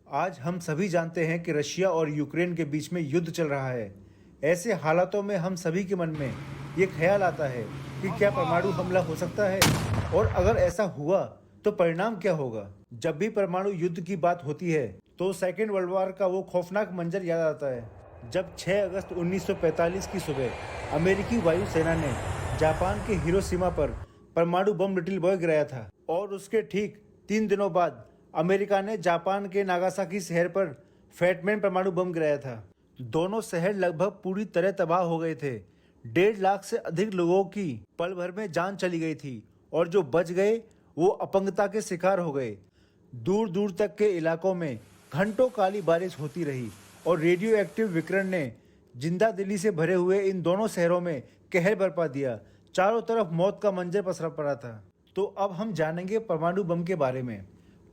आज हम सभी जानते हैं कि रशिया और यूक्रेन के बीच में युद्ध चल रहा है। ऐसे हालातों में हम सभी के मन में ये ख्याल आता है कि क्या परमाणु हमला हो सकता है, और अगर ऐसा हुआ तो परिणाम क्या होगा। जब भी परमाणु युद्ध की बात होती है तो सेकेंड वर्ल्ड वॉर का वो खौफनाक मंजर याद आता है, जब 6 अगस्त 1945 की सुबह अमेरिकी वायुसेना ने जापान के हिरोशिमा पर परमाणु बम लिटिल बॉय गिराया था, और उसके ठीक 3 दिनों बाद अमेरिका ने जापान के नागासाकी शहर पर फैटमैन परमाणु बम गिराया था। दोनों शहर लगभग पूरी तरह तबाह हो गए थे। 1.5 लाख से अधिक लोगों की पल भर में जान चली गई थी, और जो बच गए वो अपंगता के शिकार हो गए। दूर दूर तक के इलाकों में घंटों काली बारिश होती रही, और रेडियो एक्टिव विकिरण ने जिंदा दिली से भरे हुए इन दोनों शहरों में कहर बरपा दिया। चारों तरफ मौत का मंजर पसरा पड़ा था। तो अब हम जानेंगे परमाणु बम के बारे में।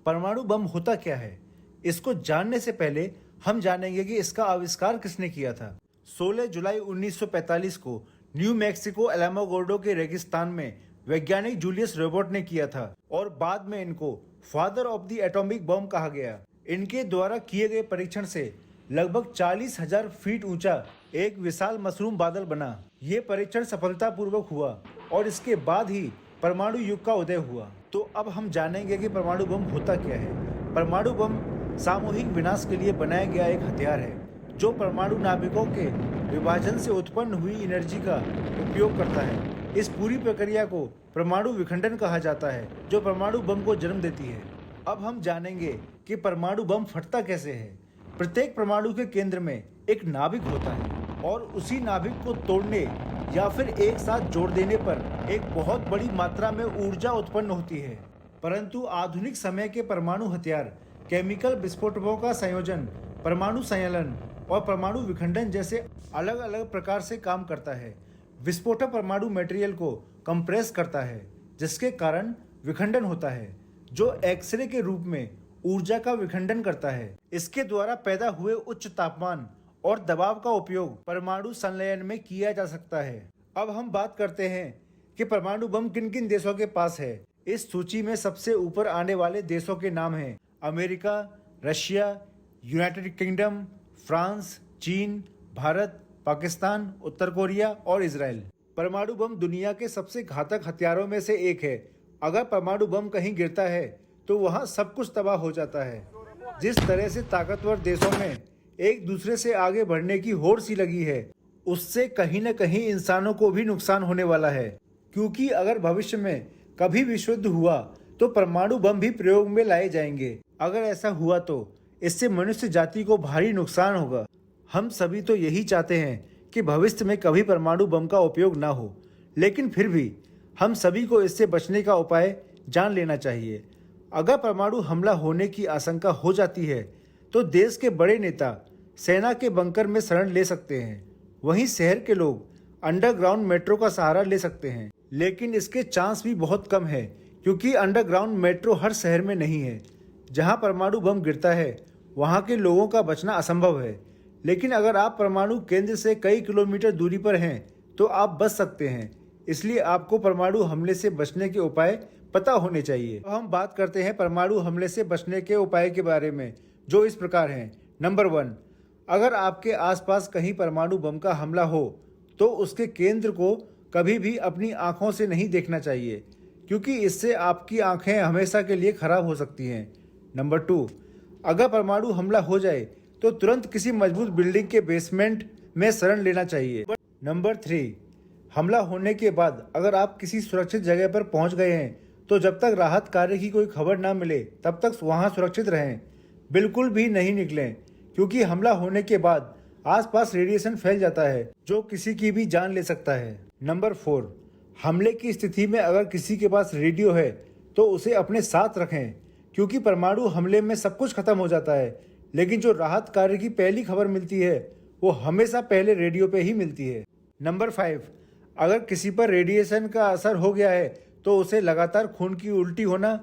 परमाणु बम होता क्या है, इसको जानने से पहले हम जानेंगे कि इसका आविष्कार किसने किया था। 16 जुलाई 1945 को न्यू मैक्सिको एलामोगोर्डो के रेगिस्तान में वैज्ञानिक जूलियस रोबर्ट ने किया था, और बाद में इनको father of the atomic bomb कहा गया। इनके द्वारा किए गए परीक्षण से लगभग 40,000 फीट ऊंचा एक विशाल मशरूम बादल बना। ये परीक्षण सफलतापूर्वक हुआ, और इसके बाद ही परमाणु युग का उदय हुआ। तो अब हम जानेंगे कि परमाणु बम होता क्या है। परमाणु बम सामूहिक विनाश के लिए बनाया गया एक हथियार है, जो परमाणु नाभिकों के विभाजन से उत्पन्न हुई एनर्जी का उपयोग करता है। इस पूरी प्रक्रिया को परमाणु विखंडन कहा जाता है, जो परमाणु बम को जन्म देती है। अब हम जानेंगे कि परमाणु बम फटता कैसे है। प्रत्येक परमाणु के केंद्र में एक नाभिक होता है, और उसी नाभिक को तोड़ने या फिर एक साथ जोड़ देने पर एक बहुत बड़ी मात्रा में ऊर्जा उत्पन्न होती है। परंतु आधुनिक समय के परमाणु हथियार केमिकल विस्फोटकों का संयोजन, परमाणु संयलन और परमाणु विखंडन जैसे अलग अलग प्रकार से काम करता है। विस्फोटक परमाणु मटेरियल को कंप्रेस करता है, जिसके कारण विखंडन होता है, जो एक्सरे के रूप में ऊर्जा का विखंडन करता है। इसके द्वारा पैदा हुए उच्च तापमान और दबाव का उपयोग परमाणु संलयन में किया जा सकता है। अब हम बात करते हैं कि परमाणु बम किन किन देशों के पास है। इस सूची में सबसे ऊपर आने वाले देशों के नाम हैं America, Russia, United kingdom, France, चीन, भारत, पाकिस्तान, उत्तर कोरिया और इजराइल। परमाणु बम दुनिया के सबसे घातक हथियारों में से एक है। अगर परमाणु बम कहीं गिरता है तो वहाँ सब कुछ तबाह हो जाता है। जिस तरह से ताकतवर देशों में एक दूसरे से आगे बढ़ने की होड़ सी लगी है, उससे कहीं न कहीं इंसानों को भी नुकसान होने वाला है, क्योंकि अगर भविष्य में कभी विश्व युद्ध हुआ तो परमाणु बम भी प्रयोग में लाए जाएंगे। अगर ऐसा हुआ तो इससे मनुष्य जाति को भारी नुकसान होगा। हम सभी तो यही चाहते हैं कि भविष्य में कभी परमाणु बम का उपयोग ना हो, लेकिन फिर भी हम सभी को इससे बचने का उपाय जान लेना चाहिए। अगर परमाणु हमला होने की आशंका हो जाती है तो देश के बड़े नेता सेना के बंकर में शरण ले सकते हैं। वहीं शहर के लोग अंडरग्राउंड मेट्रो का सहारा ले सकते हैं, लेकिन इसके चांस भी बहुत कम है, क्योंकि अंडरग्राउंड मेट्रो हर शहर में नहीं है। जहां परमाणु बम गिरता है वहां के लोगों का बचना असंभव है, लेकिन अगर आप परमाणु केंद्र से कई किलोमीटर दूरी पर हैं तो आप बच सकते हैं। इसलिए आपको परमाणु हमले से बचने के उपाय पता होने चाहिए। अब हम बात करते हैं परमाणु हमले से बचने के उपाय के बारे में, जो इस प्रकार हैं। नंबर 1, अगर आपके आसपास कहीं परमाणु बम का हमला हो तो उसके केंद्र को कभी भी अपनी आंखों से नहीं देखना चाहिए, क्योंकि इससे आपकी आंखें हमेशा के लिए खराब हो सकती हैं। नंबर 2, अगर परमाणु हमला हो जाए तो तुरंत किसी मजबूत बिल्डिंग के बेसमेंट में शरण लेना चाहिए। नंबर 3, हमला होने के बाद अगर आप किसी सुरक्षित जगह पर पहुंच गए हैं तो जब तक राहत कार्य की कोई खबर ना मिले तब तक वहां सुरक्षित रहें। बिल्कुल भी नहीं निकलें, क्योंकि हमला होने के बाद आसपास रेडिएशन फैल जाता है, जो किसी की भी जान ले सकता है। नंबर 4, हमले की स्थिति में अगर किसी के पास रेडियो है तो उसे अपने साथ रखें, क्योंकि परमाणु हमले में सब कुछ खत्म हो जाता है, लेकिन जो राहत कार्य की पहली खबर मिलती है वो हमेशा पहले रेडियो पे ही मिलती है। नंबर 5, अगर किसी पर रेडिएशन का असर हो गया है तो उसे लगातार खून की उल्टी होना,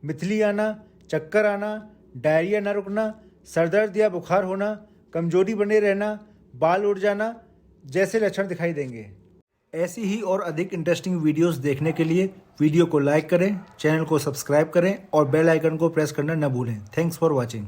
मिथली आना, चक्कर आना, डायरिया न रुकना, सरदर्द या बुखार होना, कमजोरी बने रहना, बाल उड़ जाना जैसे लक्षण दिखाई देंगे। ऐसी ही और अधिक इंटरेस्टिंग वीडियोस देखने के लिए वीडियो को लाइक करें, चैनल को सब्सक्राइब करें और बेल आइकन को प्रेस करना न भूलें। Thanks for watching.